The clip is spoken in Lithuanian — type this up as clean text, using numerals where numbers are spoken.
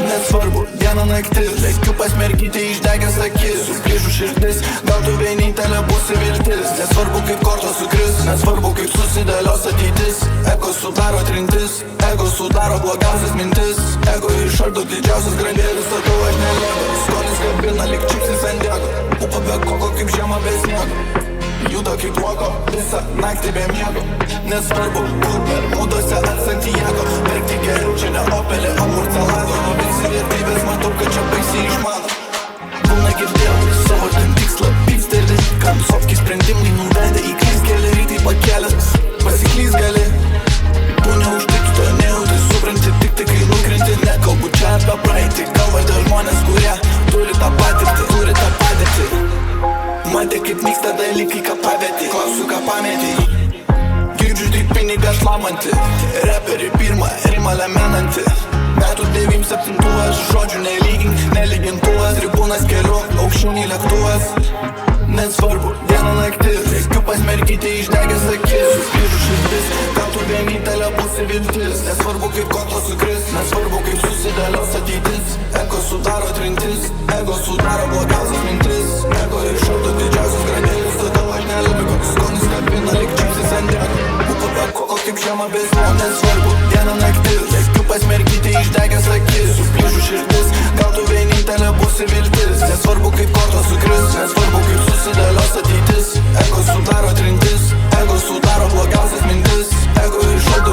Nesvarbu, diena naktis, lekiu pasmerkyti išdegęs akis, suplyšų širdis, gal tu vienintelė būsi viltis. Nesvarbu kaip kortos sukris, nesvarbu kaip susidėlios ateitis. Ego sudaro trintis, ego sudaro blogiausias mintis. Ego išardo didžiausias grandėlis, todėl aš nelėdu. Skonis kabina lyg čipsis ant dego, upa be koko kaip žiema be sniego. Juda kaip loko, visą naktį be miego. Nesvarbu, kur Bermuduose ar Santiago, verkti geriau čia ne Opelė, o Murcielago. Visi vertybės matau, kad čia baisiai išmano. Būna girdėjau savo ten tikslą pyksteli, kam sofki sprendimai nuvedė į klyskelį. Rytai pakėlęs, pasiklys gali. Tu neužtiks, to nejauti, supranti tik tai kai nukrenti. Nekalbu čia apie praeitį, kalba tie žmonės, kurie turi tą patirtį. Matė kaip vyksta dalykai kapavietėj, klausiu ką pametei. Girdžiu tik pinigą šlamantį, reperį pirmą rimą lemenantį. Metų 97, žodžių nelygintuvas, tribūnas keliu, aukščiau nei lėktuvas. Nesvarbu, diena naktis, lekiu pasmerkyti išdegęs akis, suplyšų širdis, gal tu vienintelė būsi viltis. Nesvarbu kaip kortos sukris, nesvarbu kaip susidėlios ateitis. Ego sudaro trintis, ego sudaro blogiausias mintis. Ego išardo didžiausias grandėlis, todėl aš neliu. Skonis kabina lyg čipsis ant dego, upa be koko kaip žiema be sniego. Nesvarbu, diena naktis, lekiu pasmerkyti išdegęs akis, suplyšų širdis, gal tu vienintelė būsi viltis. Nesvarbu kaip kortos sukris, nesvarbu kaip susidėlios ateitis. Ego sudaro trintis, ego sudaro blogiausias mintis. Ego išardo